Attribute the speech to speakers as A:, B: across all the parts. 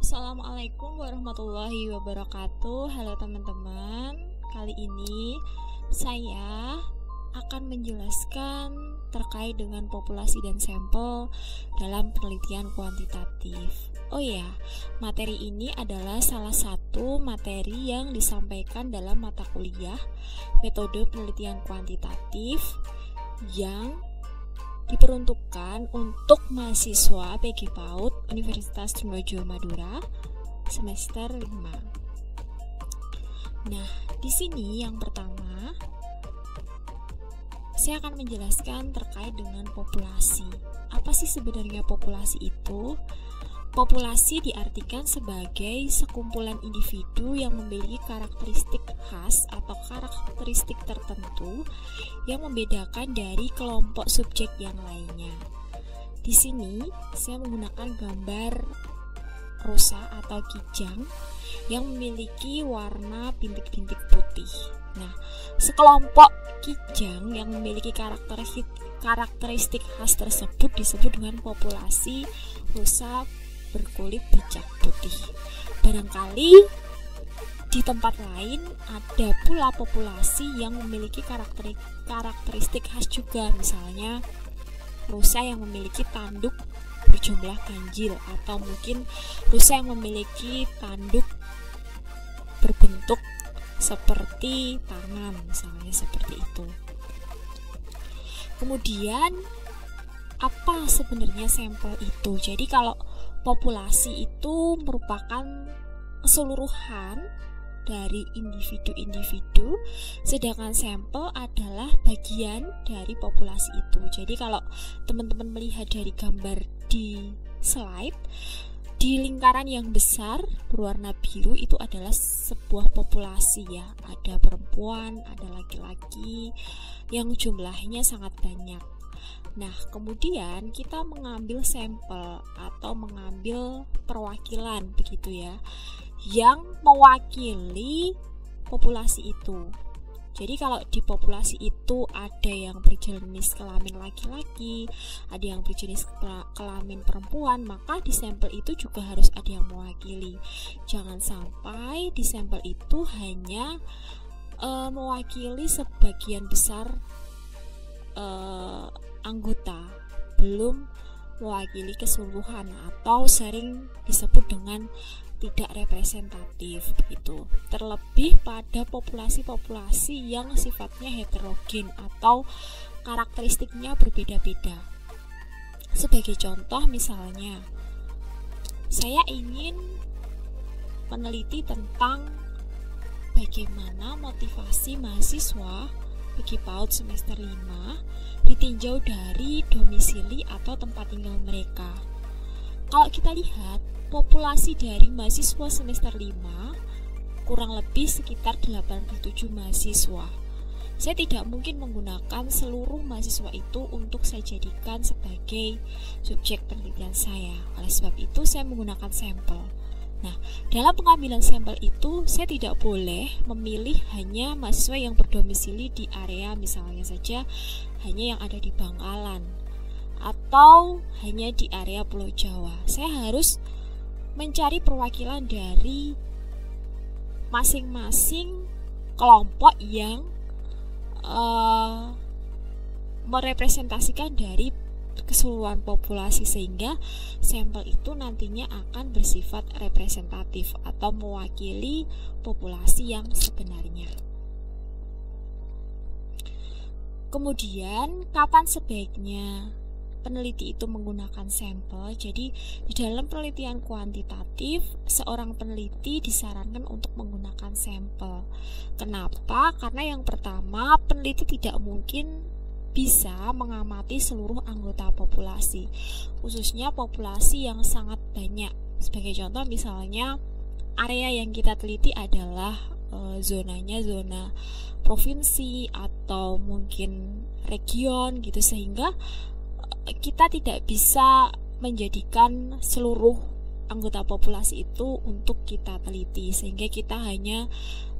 A: Assalamualaikum warahmatullahi wabarakatuh. Halo teman-teman, kali ini saya akan menjelaskan terkait dengan populasi dan sampel dalam penelitian kuantitatif. Oh ya, materi ini adalah salah satu materi yang disampaikan dalam mata kuliah metode penelitian kuantitatif yang diperuntukkan untuk mahasiswa PG PAUD Universitas Trunojoyo Madura semester 5. Nah, di sini yang pertama saya akan menjelaskan terkait dengan populasi. Apa sih sebenarnya populasi itu? Populasi diartikan sebagai sekumpulan individu yang memiliki karakteristik khas atau karakteristik tertentu yang membedakan dari kelompok subjek yang lainnya. Di sini saya menggunakan gambar rusa atau kijang yang memiliki warna bintik-bintik putih. Nah, sekelompok kijang yang memiliki karakteristik khas tersebut disebut dengan populasi rusa berkulit bercak putih. Barangkali di tempat lain ada pula populasi yang memiliki karakteristik khas juga, misalnya rusa yang memiliki tanduk berjumlah ganjil, atau mungkin rusa yang memiliki tanduk berbentuk seperti tangan, misalnya seperti itu. Kemudian apa sebenarnya sampel itu? Jadi kalau populasi itu merupakan keseluruhan dari individu-individu, sedangkan sampel adalah bagian dari populasi itu. Jadi kalau teman-teman melihat dari gambar di slide, di lingkaran yang besar berwarna biru itu adalah sebuah populasi ya. Ada perempuan, ada laki-laki yang jumlahnya sangat banyak. Nah, kemudian kita mengambil sampel atau mengambil perwakilan begitu ya, yang mewakili populasi itu. Jadi kalau di populasi itu ada yang berjenis kelamin laki-laki, ada yang berjenis kelamin perempuan, maka di sampel itu juga harus ada yang mewakili. Jangan sampai di sampel itu hanya mewakili sebagian besar anggota, belum mewakili keseluruhan, atau sering disebut dengan tidak representatif begitu. Terlebih pada populasi-populasi yang sifatnya heterogen atau karakteristiknya berbeda-beda. Sebagai contoh misalnya, saya ingin meneliti tentang bagaimana motivasi mahasiswa PG PAUD semester 5 ditinjau dari domisili atau tempat tinggal mereka. Kalau kita lihat populasi dari mahasiswa semester 5 kurang lebih sekitar 87 mahasiswa. Saya tidak mungkin menggunakan seluruh mahasiswa itu untuk saya jadikan sebagai subjek penelitian saya. Oleh sebab itu saya menggunakan sampel. Nah, dalam pengambilan sampel itu saya tidak boleh memilih hanya mahasiswa yang berdomisili di area misalnya saja hanya yang ada di Bangkalan atau hanya di area Pulau Jawa. Saya harus mencari perwakilan dari masing-masing kelompok yang merepresentasikan dari keseluruhan populasi, sehingga sampel itu nantinya akan bersifat representatif atau mewakili populasi yang sebenarnya. Kemudian kapan sebaiknya peneliti itu menggunakan sampel? Jadi di dalam penelitian kuantitatif, seorang peneliti disarankan untuk menggunakan sampel. Kenapa? Karena yang pertama, peneliti tidak mungkin bisa mengamati seluruh anggota populasi, khususnya populasi yang sangat banyak. Sebagai contoh misalnya, area yang kita teliti adalah zonanya zona provinsi atau mungkin region gitu, sehingga kita tidak bisa menjadikan seluruh anggota populasi itu untuk kita teliti, sehingga kita hanya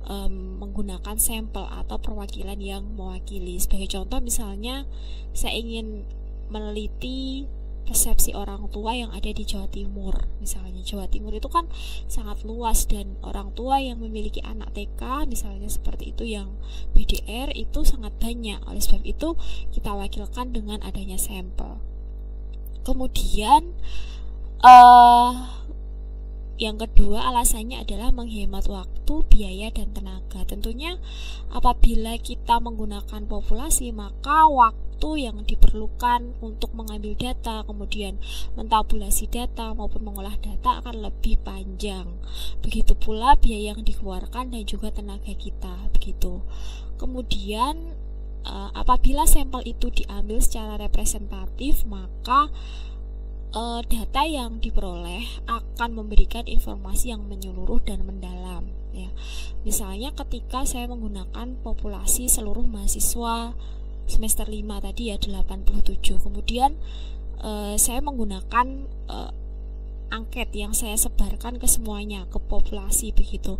A: menggunakan sampel atau perwakilan yang mewakili. Sebagai contoh misalnya, saya ingin meneliti persepsi orang tua yang ada di Jawa Timur. Misalnya Jawa Timur itu kan sangat luas, dan orang tua yang memiliki anak TK misalnya seperti itu yang BDR itu sangat banyak. Oleh sebab itu kita wakilkan dengan adanya sampel. Kemudian yang kedua alasannya adalah menghemat waktu, biaya, dan tenaga. Tentunya apabila kita menggunakan populasi, maka waktu yang diperlukan untuk mengambil data, kemudian mentabulasi data maupun mengolah data akan lebih panjang. Begitu pula biaya yang dikeluarkan dan juga tenaga kita. Begitu. Kemudian apabila sampel itu diambil secara representatif, maka data yang diperoleh akan memberikan informasi yang menyeluruh dan mendalam ya. Misalnya ketika saya menggunakan populasi seluruh mahasiswa semester 5 tadi ya 87, kemudian saya menggunakan angket yang saya sebarkan ke semuanya, ke populasi begitu.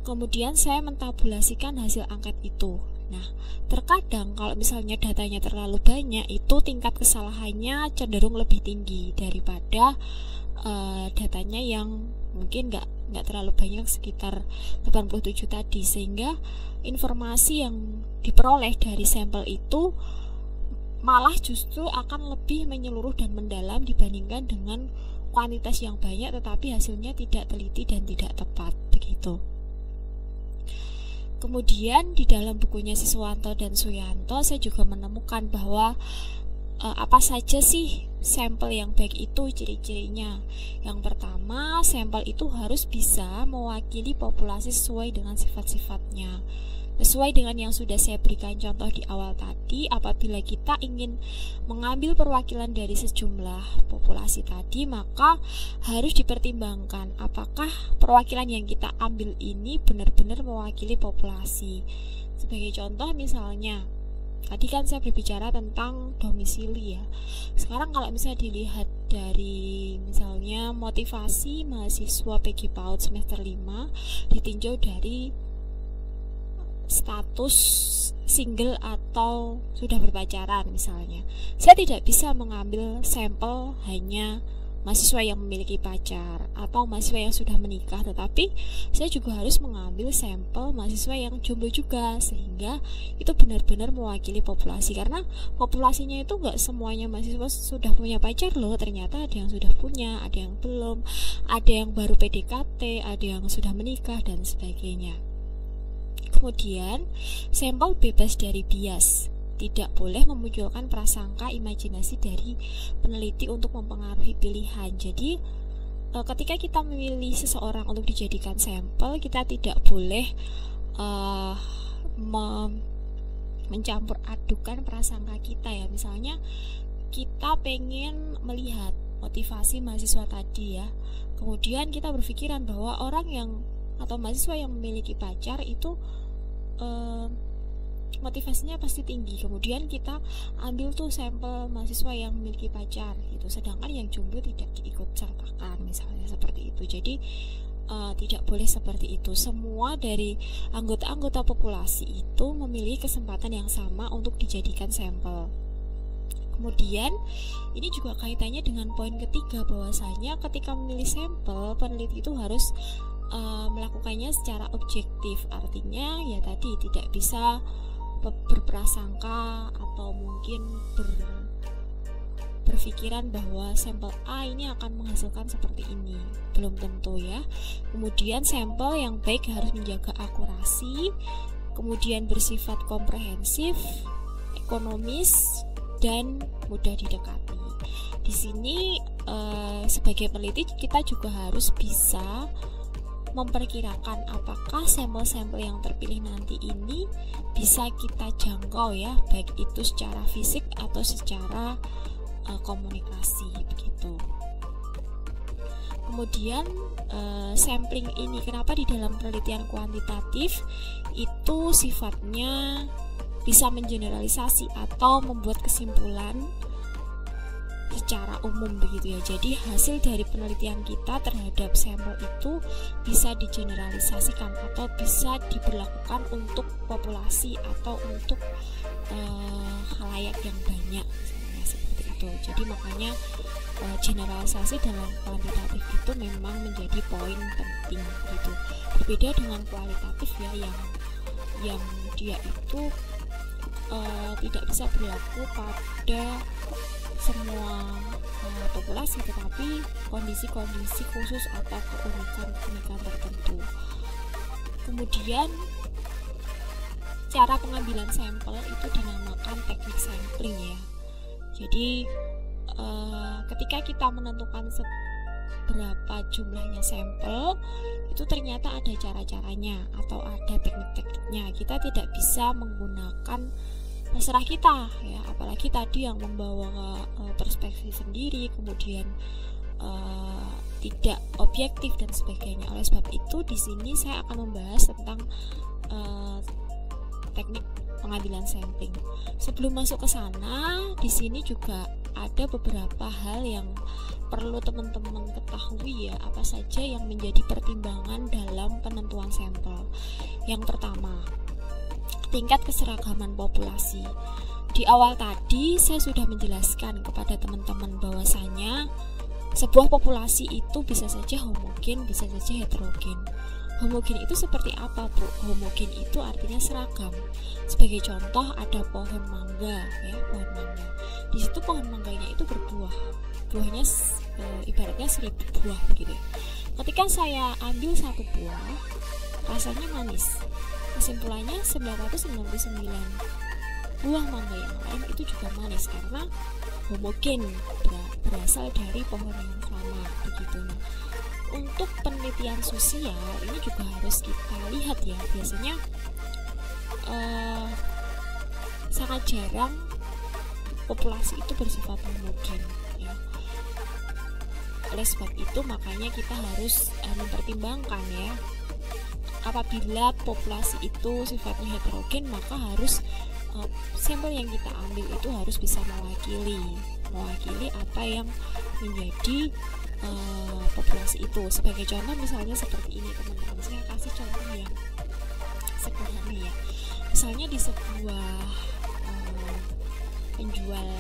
A: Kemudian saya mentabulasikan hasil angket itu. Nah, terkadang kalau misalnya datanya terlalu banyak, itu tingkat kesalahannya cenderung lebih tinggi daripada datanya yang mungkin nggak terlalu banyak, sekitar 87 tadi, sehingga informasi yang diperoleh dari sampel itu malah justru akan lebih menyeluruh dan mendalam dibandingkan dengan kuantitas yang banyak tetapi hasilnya tidak teliti dan tidak tepat begitu. Kemudian di dalam bukunya Siswanto dan Suyanto saya juga menemukan bahwa apa saja sih sampel yang baik itu, ciri-cirinya. Yang pertama, sampel itu harus bisa mewakili populasi sesuai dengan sifat-sifatnya. Sesuai dengan yang sudah saya berikan contoh di awal tadi, apabila kita ingin mengambil perwakilan dari sejumlah populasi tadi, maka harus dipertimbangkan apakah perwakilan yang kita ambil ini benar-benar mewakili populasi. Sebagai contoh misalnya, tadi kan saya berbicara tentang domisili ya. Sekarang kalau misalnya dilihat dari misalnya motivasi mahasiswa PG PAUD semester 5 ditinjau dari status single atau sudah berpacaran misalnya. Saya tidak bisa mengambil sampel hanya mahasiswa yang memiliki pacar atau mahasiswa yang sudah menikah, tetapi saya juga harus mengambil sampel mahasiswa yang jomblo juga, sehingga itu benar-benar mewakili populasi. Karena populasinya itu nggak semuanya mahasiswa sudah punya pacar loh, ternyata ada yang sudah punya, ada yang belum, ada yang baru PDKT, ada yang sudah menikah dan sebagainya. Kemudian, sampel bebas dari bias, tidak boleh memunculkan prasangka imajinasi dari peneliti untuk mempengaruhi pilihan. Jadi, ketika kita memilih seseorang untuk dijadikan sampel, kita tidak boleh mencampur adukan prasangka kita ya. Misalnya, kita pengen melihat motivasi mahasiswa tadi ya. Kemudian kita berpikiran bahwa orang yang atau mahasiswa yang memiliki pacar itu motivasinya pasti tinggi, kemudian kita ambil tuh sampel mahasiswa yang memiliki pacar gitu, sedangkan yang jomblo tidak diikut sertakan misalnya seperti itu. Jadi tidak boleh seperti itu. Semua dari anggota-anggota populasi itu memiliki kesempatan yang sama untuk dijadikan sampel. Kemudian ini juga kaitannya dengan poin ketiga, bahwasanya ketika memilih sampel, peneliti itu harus melakukannya secara objektif. Artinya ya tadi tidak bisa berprasangka atau mungkin berpikiran bahwa sampel A ini akan menghasilkan seperti ini, belum tentu ya. Kemudian sampel yang baik harus menjaga akurasi, kemudian bersifat komprehensif, ekonomis, dan mudah didekati. Di sini sebagai peneliti kita juga harus bisa memperkirakan apakah sampel-sampel yang terpilih nanti ini bisa kita jangkau ya, baik itu secara fisik atau secara komunikasi begitu. Kemudian sampling ini kenapa di dalam penelitian kuantitatif itu sifatnya bisa mengeneralisasi atau membuat kesimpulan secara umum begitu ya. Jadi hasil dari penelitian kita terhadap sampel itu bisa digeneralisasikan atau bisa diberlakukan untuk populasi atau untuk khalayak yang banyak misalnya seperti itu. gitu. Jadi makanya generalisasi dalam kuantitatif itu memang menjadi poin penting gitu. Berbeda dengan kualitatif ya, yang dia itu tidak bisa berlaku pada semua populasi, tetapi kondisi-kondisi khusus atau keunikan tertentu. Kemudian cara pengambilan sampel itu dinamakan teknik sampling ya. Jadi ketika kita menentukan berapa jumlahnya sampel, itu ternyata ada cara-caranya atau ada teknik-tekniknya. Kita tidak bisa menggunakan terserah kita ya, apalagi tadi yang membawa perspektif sendiri, kemudian tidak objektif dan sebagainya. Oleh sebab itu di sini saya akan membahas tentang teknik pengambilan sampling. Sebelum masuk ke sana, di sini juga ada beberapa hal yang perlu teman-teman ketahui ya, apa saja yang menjadi pertimbangan dalam penentuan sampel. Yang pertama, tingkat keseragaman populasi. Di awal tadi saya sudah menjelaskan kepada teman-teman bahwasanya sebuah populasi itu bisa saja homogen, bisa saja heterogen. Homogen itu seperti apa, Bu? Homogen itu artinya seragam. Sebagai contoh ada pohon mangga ya, pohon mangga. Di situ pohon mangganya itu berbuah. Buahnya ibaratnya 1000 buah begitu. Ketika saya ambil satu buah, rasanya manis. Kesimpulannya 999 buah mangga yang lain itu juga manis karena homogen, berasal dari pohon yang sama begitu. Nah, untuk penelitian sosial ini juga harus kita lihat ya, biasanya sangat jarang populasi itu bersifat homogen ya. Oleh sebab itu makanya kita harus mempertimbangkan ya, apabila populasi itu sifatnya heterogen, maka harus sampel yang kita ambil itu harus bisa mewakili apa yang menjadi populasi itu. Sebagai contoh misalnya seperti ini teman-teman, saya kasih contoh yang sederhana ya. Misalnya di sebuah penjual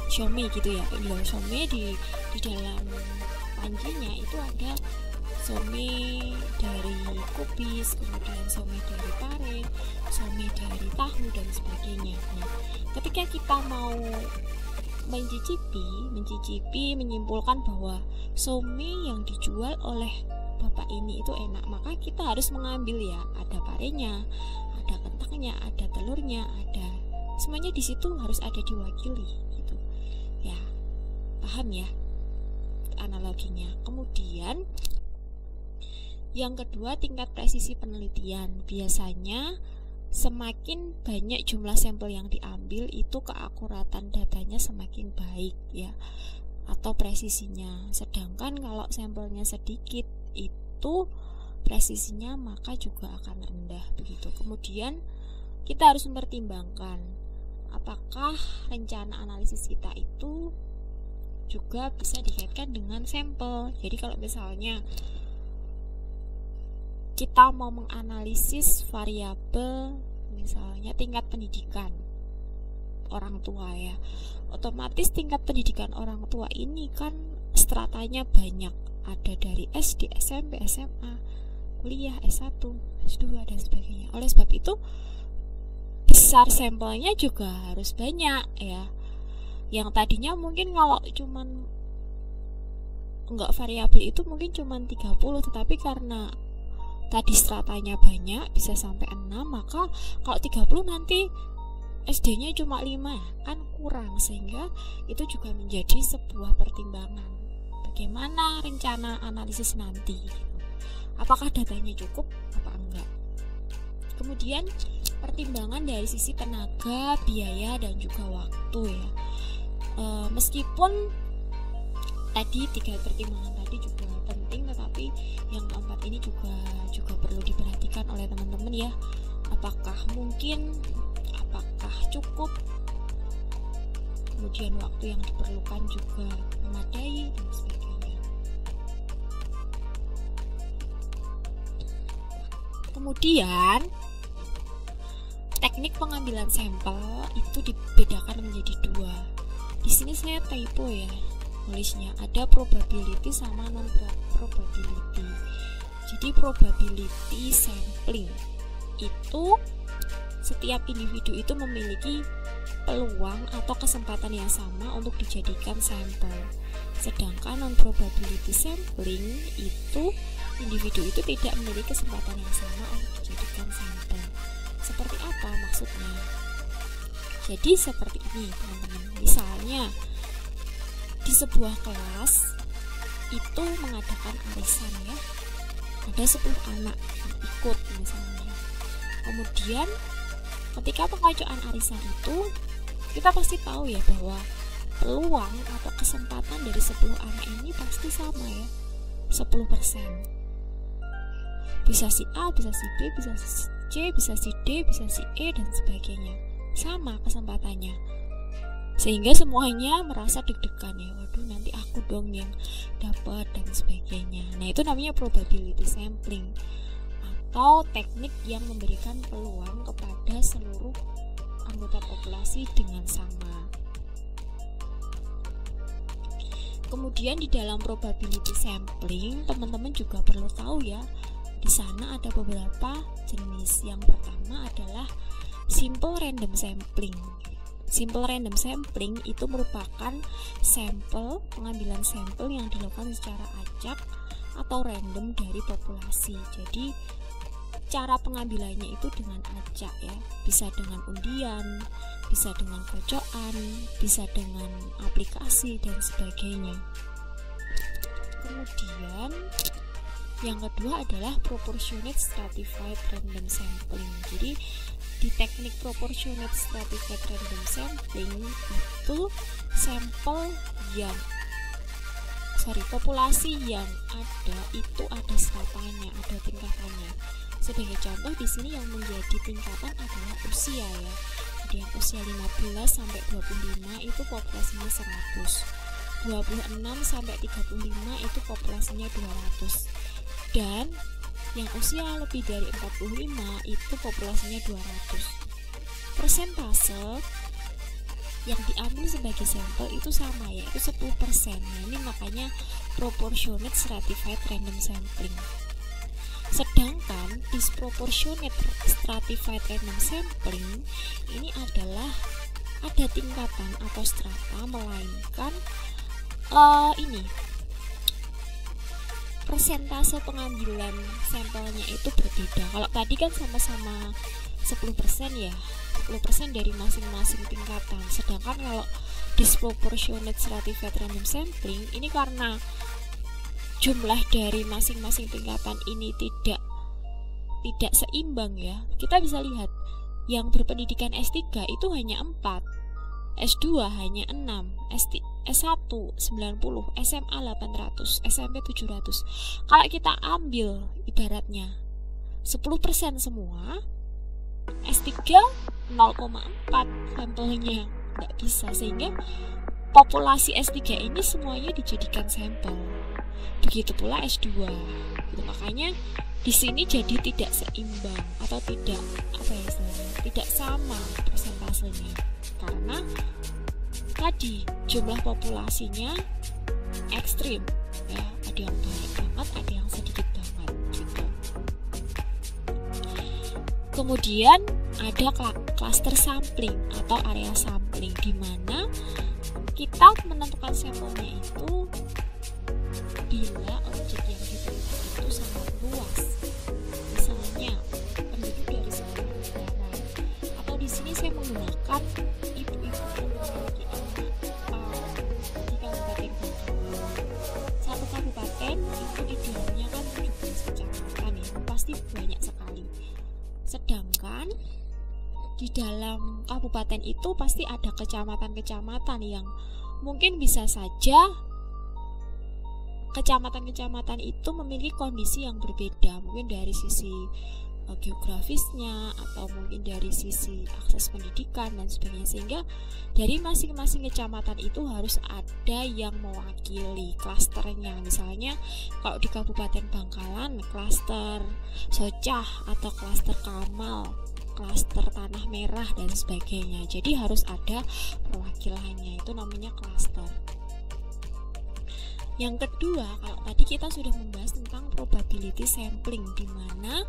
A: Xiaomi gitu ya, penjual Xiaomi di dalam pancinya itu ada Xiaomi dari kubis, kemudian Xiaomi dari pare, Xiaomi dari tahu dan sebagainya. Nah, ketika kita mau mencicipi, menyimpulkan bahwa Xiaomi yang dijual oleh bapak ini itu enak, maka kita harus mengambil ya, ada parenya, ada kentangnya, ada telurnya, ada semuanya di situ harus ada diwakili gitu. Ya, paham ya analoginya. Kemudian yang kedua, tingkat presisi penelitian. Biasanya semakin banyak jumlah sampel yang diambil, itu keakuratan datanya semakin baik ya, atau presisinya. Sedangkan kalau sampelnya sedikit, itu presisinya maka juga akan rendah begitu. Kemudian kita harus mempertimbangkan apakah rencana analisis kita itu juga bisa dikaitkan dengan sampel. Jadi kalau misalnya kita mau menganalisis variabel misalnya tingkat pendidikan orang tua ya, otomatis tingkat pendidikan orang tua ini kan stratanya banyak, ada dari SD, SMP, SMA, kuliah, S1, S2 dan sebagainya. Oleh sebab itu besar sampelnya juga harus banyak ya. Yang tadinya mungkin kalau cuman enggak variabel itu mungkin cuman 30, tetapi karena tadi stratanya banyak, bisa sampai 6, maka kalau 30 nanti SD-nya cuma 5 kan kurang, sehingga itu juga menjadi sebuah pertimbangan bagaimana rencana analisis nanti, apakah datanya cukup apa enggak. Kemudian pertimbangan dari sisi tenaga, biaya dan juga waktu ya. Meskipun tadi 3 pertimbangan tadi juga penting, tetapi yang keempat ini juga perlu diperhatikan oleh teman-teman ya. Apakah mungkin, apakah cukup, kemudian waktu yang diperlukan juga memadai dan sebagainya. Kemudian teknik pengambilan sampel itu dibedakan menjadi 2. Di sini saya typo ya nulisnya, ada probability sama non probability. Jadi probability sampling itu setiap individu itu memiliki peluang atau kesempatan yang sama untuk dijadikan sampel. Sedangkan non probability sampling itu individu itu tidak memiliki kesempatan yang sama untuk dijadikan sampel. Seperti apa maksudnya? Jadi seperti ini teman-teman. Misalnya di sebuah kelas itu mengadakan arisan ya, ada 10 anak yang ikut misalnya. Kemudian ketika pengajuan arisan itu kita pasti tahu ya bahwa peluang atau kesempatan dari 10 anak ini pasti sama ya, 10%. Bisa si A, bisa si B, bisa si C, bisa si D, bisa si E, dan sebagainya. Sama kesempatannya. Sehingga semuanya merasa deg-degan ya, waduh nanti aku dong yang dapat dan sebagainya. Nah itu namanya probability sampling, atau teknik yang memberikan peluang kepada seluruh anggota populasi dengan sama. Kemudian di dalam probability sampling teman-teman juga perlu tahu ya, di sana ada beberapa jenis. Yang pertama adalah simple random sampling. Simple random sampling itu merupakan pengambilan sampel yang dilakukan secara acak atau random dari populasi. Jadi cara pengambilannya itu dengan acak ya, bisa dengan undian, bisa dengan kocokan, bisa dengan aplikasi dan sebagainya. Kemudian yang kedua adalah proportionate stratified random sampling. Jadi di teknik proportionate stratified random sampling itu populasi yang ada itu ada stratanya, ada tingkatannya. Sebagai contoh di sini yang menjadi tingkatan adalah usia ya. Jadi yang usia 15 sampai 25 itu populasinya 100. 26 sampai 35 itu populasinya 200. Dan yang usia lebih dari 45 itu populasinya 200. Persentase yang diambil sebagai sampel itu sama, yaitu 10%. Nah, ini makanya proportionate stratified random sampling. Sedangkan disproportionate stratified random sampling ini adalah ada tingkatan atau strata, melainkan persentase pengambilan sampelnya itu berbeda. Kalau tadi kan sama-sama 10% ya, 10% dari masing-masing tingkatan. Sedangkan kalau disproportionate stratified random sampling ini karena jumlah dari masing-masing tingkatan ini tidak seimbang ya. Kita bisa lihat yang berpendidikan S3 itu hanya 4, S2 hanya 6, S1 90, SMA 800, SMP 700. Kalau kita ambil ibaratnya 10% semua, S3 0,4 sampelnya, nggak bisa. Sehingga populasi S3 ini semuanya dijadikan sampel. Begitu pula S2. Gitu. Makanya di sini jadi tidak seimbang atau tidak sama persentasenya. Karena tadi jumlah populasinya ekstrim ya, ada yang banyak banget, ada yang sedikit banget gitu. Kemudian ada cluster sampling atau area sampling, di mana kita menentukan sampelnya itu bila objek yang diteliti itu sangat luas, misalnya penduduk dari seluruh negara, atau di sini saya menggunakan ibu-ibu yang memiliki anak di kabupaten Bengkulu. Satu kabupaten itu idealnya kan 17 kecamatan ya, pasti banyak sekali. Sedangkan di dalam kabupaten itu pasti ada kecamatan-kecamatan yang mungkin bisa saja kecamatan-kecamatan itu memiliki kondisi yang berbeda, mungkin dari sisi geografisnya atau mungkin dari sisi akses pendidikan dan sebagainya, sehingga dari masing-masing kecamatan itu harus ada yang mewakili klasternya. Misalnya kalau di Kabupaten Bangkalan klaster Socah atau klaster Kamal, kalau di Kabupaten Bengkulu klaster Kamal, klaster klaster tanah merah dan sebagainya. Jadi harus ada perwakilannya, itu namanya klaster. Yang kedua, kalau tadi kita sudah membahas tentang probability sampling, di mana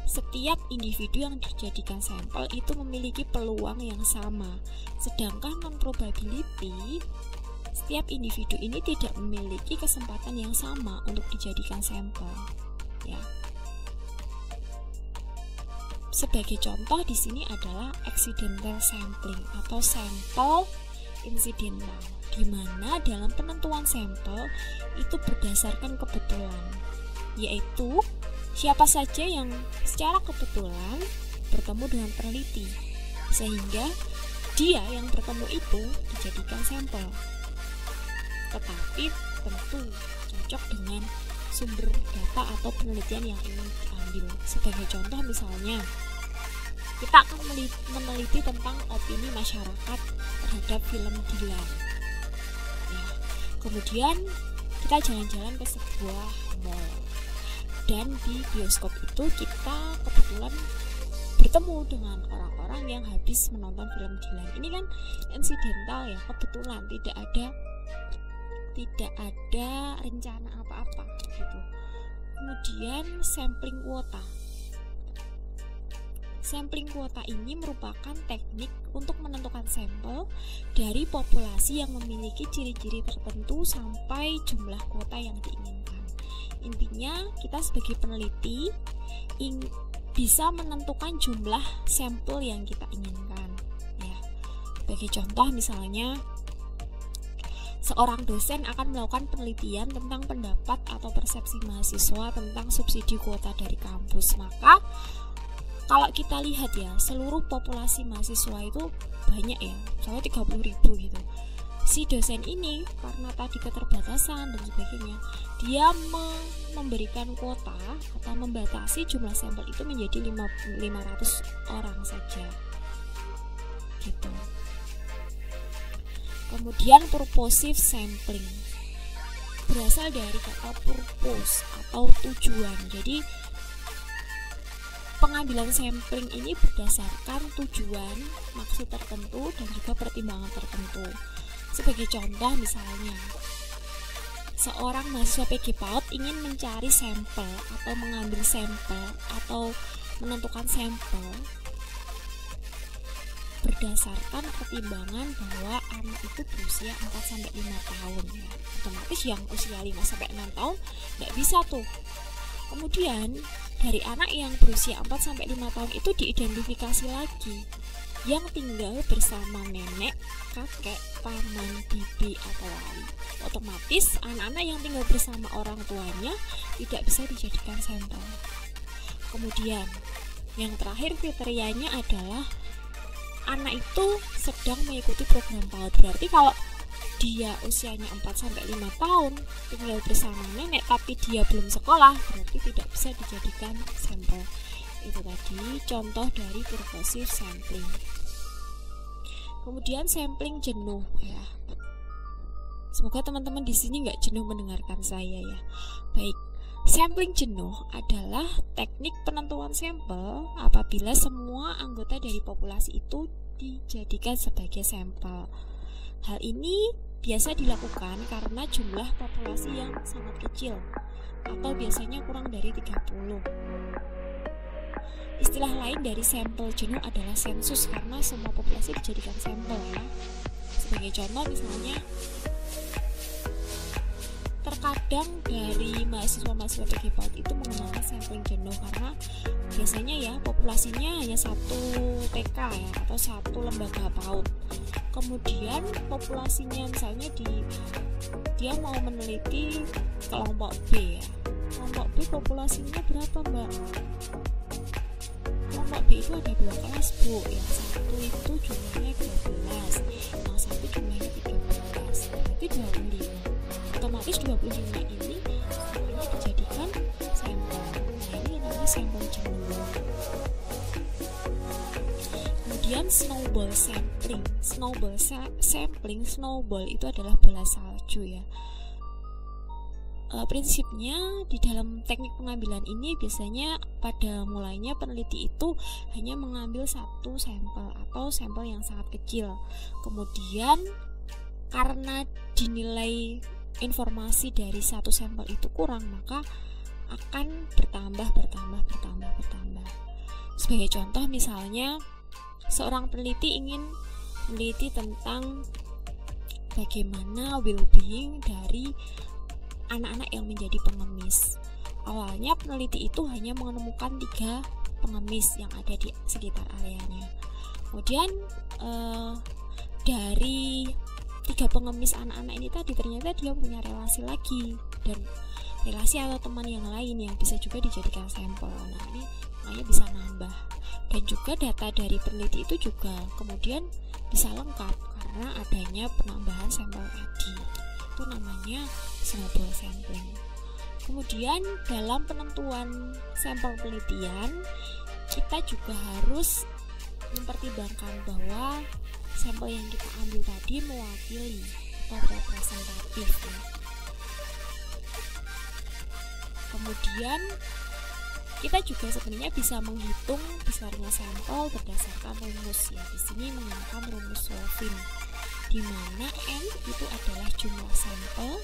A: setiap individu yang dijadikan sampel itu memiliki peluang yang sama. Sedangkan non-probability, setiap individu ini tidak memiliki kesempatan yang sama untuk dijadikan sampel. Ya. Sebagai contoh di sini adalah accidental sampling atau sampel insidental, di mana dalam penentuan sampel itu berdasarkan kebetulan, yaitu siapa saja yang secara kebetulan bertemu dengan peneliti, sehingga dia yang bertemu itu dijadikan sampel. Tetapi tentu cocok dengan sumber data atau penelitian yang ingin diambil. Sebagai contoh misalnya, kita akan meneliti tentang opini masyarakat terhadap film Dilan. Ya, kemudian kita jalan-jalan ke sebuah mall, dan di bioskop itu kita kebetulan bertemu dengan orang-orang yang habis menonton film Dilan. Ini kan insidental ya, kebetulan, tidak ada rencana apa-apa gitu. Kemudian sampling kuota. Sampling kuota ini merupakan teknik untuk menentukan sampel dari populasi yang memiliki ciri-ciri tertentu sampai jumlah kuota yang diinginkan. Intinya kita sebagai peneliti bisa menentukan jumlah sampel yang kita inginkan. Ya. Sebagai contoh misalnya, seorang dosen akan melakukan penelitian tentang pendapat atau persepsi mahasiswa tentang subsidi kuota dari kampus. Maka kalau kita lihat ya, seluruh populasi mahasiswa itu banyak ya, misalnya 30.000 gitu. Si dosen ini karena tadi keterbatasan dan sebagainya, dia memberikan kuota atau membatasi jumlah sampel itu menjadi 500 orang saja gitu. Kemudian purposive sampling berasal dari kata purpose atau tujuan. Jadi pengambilan sampling ini berdasarkan tujuan, maksud tertentu, dan juga pertimbangan tertentu. Sebagai contoh misalnya, seorang mahasiswa PG PAUD ingin mencari sampel atau mengambil sampel atau menentukan sampel berdasarkan pertimbangan bahwa anak itu berusia 4-5 tahun ya. Otomatis yang usia 5-6 tahun nggak bisa tuh. Kemudian dari anak yang berusia 4-5 tahun itu diidentifikasi lagi yang tinggal bersama nenek, kakek, paman, bibi, atau wali. Otomatis anak-anak yang tinggal bersama orang tuanya tidak bisa dijadikan sampel. Kemudian yang terakhir kriterianya adalah anak itu sedang mengikuti program PAUD. Berarti kalau dia usianya 4-5 tahun tinggal bersama nenek tapi dia belum sekolah, berarti tidak bisa dijadikan sampel. Itu tadi contoh dari purposive sampling. Kemudian sampling jenuh ya. Semoga teman-teman di sini nggak jenuh mendengarkan saya ya. Baik. Sampling jenuh adalah teknik penentuan sampel apabila semua anggota dari populasi itu dijadikan sebagai sampel. Hal ini biasa dilakukan karena jumlah populasi yang sangat kecil atau biasanya kurang dari 30. Istilah lain dari sampel jenuh adalah sensus karena semua populasi dijadikan sampel ya. Sebagai contoh misalnya, terkadang dari mahasiswa-mahasiswa PG PAUD itu menggunakan sampling jenuh karena biasanya ya populasinya hanya satu TK ya atau satu lembaga PAUD. Kemudian populasinya misalnya dia mau meneliti kelompok B ya. Kelompok B populasinya berapa Mbak? Kelompok B itu ada 2 kelas Bu, yang satu itu jumlahnya 12, yang satu jumlahnya 13, berarti 25. Otomatis 25 ini semuanya dijadikan sampel. Nah ini namanya sampel jenuh. Kemudian snowball sampling. Snowball itu adalah bola salju ya. prinsipnya di dalam teknik pengambilan ini biasanya pada mulainya peneliti itu hanya mengambil satu sampel atau sampel yang sangat kecil. Kemudian karena dinilai informasi dari satu sampel itu kurang, maka akan bertambah. Sebagai contoh misalnya seorang peneliti ingin meneliti tentang bagaimana well-being dari anak-anak yang menjadi pengemis. Awalnya peneliti itu hanya menemukan 3 pengemis yang ada di sekitar areanya. Kemudian dari 3 pengemis anak-anak ini tadi ternyata dia punya relasi lagi, dan relasi atau teman yang lain yang bisa juga dijadikan sampel. Nah ini makanya bisa nambah, dan juga data dari peneliti itu juga kemudian bisa lengkap karena adanya penambahan sampel tadi. Itu namanya snowball sampling. Kemudian dalam penentuan sampel penelitian kita juga harus mempertimbangkan bahwa sampel yang kita ambil tadi mewakili atau representatif. Kemudian kita juga sebenarnya bisa menghitung besarnya sampel berdasarkan rumus ya. Di sini menggunakan rumus Slovin, di mana N itu adalah jumlah sampel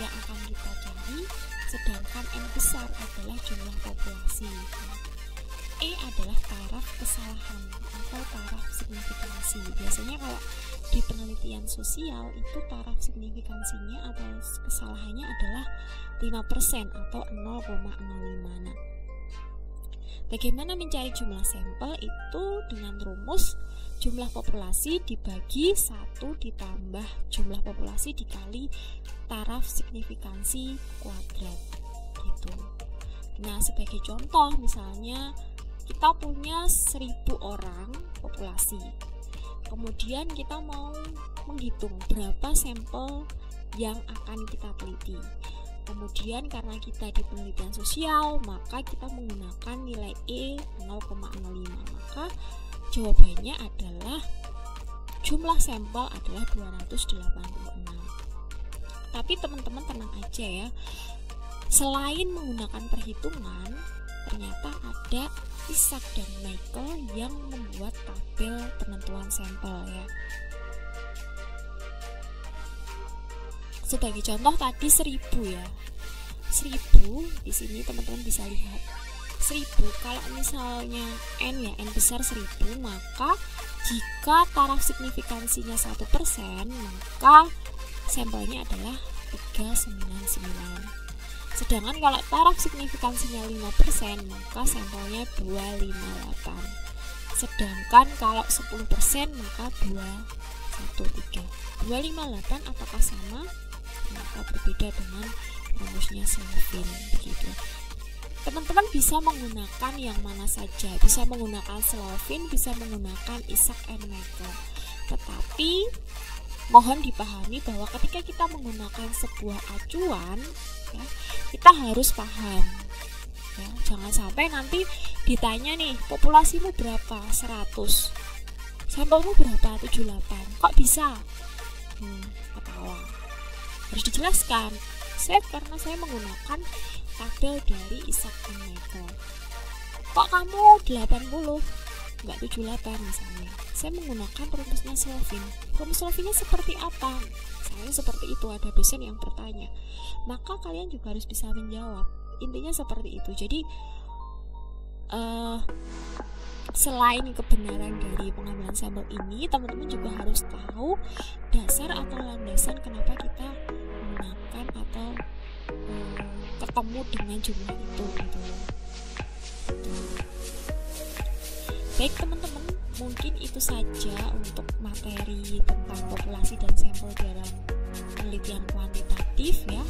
A: yang akan kita cari, sedangkan N besar adalah jumlah populasi. E adalah taraf kesalahan atau taraf signifikansi. Biasanya kalau di penelitian sosial itu taraf signifikansinya atau kesalahannya adalah 5% atau 0,05. Nah, bagaimana mencari jumlah sampel itu dengan rumus jumlah populasi dibagi 1 ditambah jumlah populasi dikali taraf signifikansi kuadrat gitu. Nah, sebagai contoh misalnya kita punya 1000 orang populasi. Kemudian kita mau menghitung berapa sampel yang akan kita teliti. Kemudian karena kita di penelitian sosial, maka kita menggunakan nilai E 0,05. Maka jawabannya adalah jumlah sampel adalah 286. Tapi teman-teman tenang aja ya. Selain menggunakan perhitungan, ternyata ada Isaac dan Michael yang membuat tabel penentuan sampel ya. Sebagai contoh tadi 1000 ya. 1000 di sini teman-teman bisa lihat. 1000 kalau misalnya N ya, N besar 1000, maka jika taraf signifikansinya 1%, maka sampelnya adalah 399. Sedangkan kalau taraf signifikansinya 5%, maka sampelnya 258. Sedangkan kalau 10%, maka 213. 258 apakah sama? Maka berbeda dengan rumusnya Slovin begitu. Teman-teman bisa menggunakan yang mana saja, bisa menggunakan Slovin, bisa menggunakan Isaac and Michael. Tetapi mohon dipahami bahwa ketika kita menggunakan sebuah acuan ya, kita harus paham ya, jangan sampai nanti ditanya nih, populasimu berapa? 100, sampelmu berapa? 78, kok bisa? Ketawa. Harus dijelaskan, karena saya menggunakan tabel dari Isaac dan Michael. Kok kamu 80 nggak 78 misalnya? Saya menggunakan rumusnya Slovin. Rumus Slovinnya seperti apa? Saya seperti itu, ada dosen yang bertanya, maka kalian juga harus bisa menjawab. Intinya seperti itu. Jadi selain kebenaran dari pengambilan sampel ini, teman-teman juga harus tahu dasar atau landasan kenapa kita menggunakan atau ketemu dengan jumlah itu gitu. Baik teman-teman, mungkin itu saja untuk materi tentang populasi dan sampel dalam penelitian kuantitatif ya.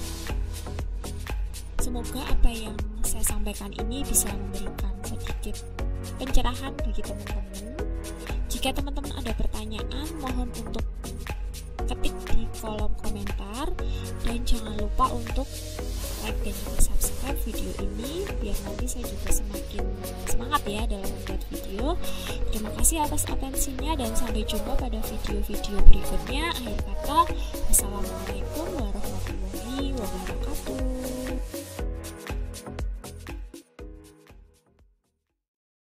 A: Semoga apa yang saya sampaikan ini bisa memberikan sedikit pencerahan bagi teman-teman. Jika teman-teman ada pertanyaan, mohon untuk ketik di kolom komentar, dan jangan lupa untuk like dan juga subscribe video ini biar nanti saya juga semakin semangat ya dalam membuat video. Terima kasih atas atensinya dan sampai jumpa pada video-video berikutnya. Akhir kata, wassalamualaikum warahmatullahi warahmatullahi wabarakatuh.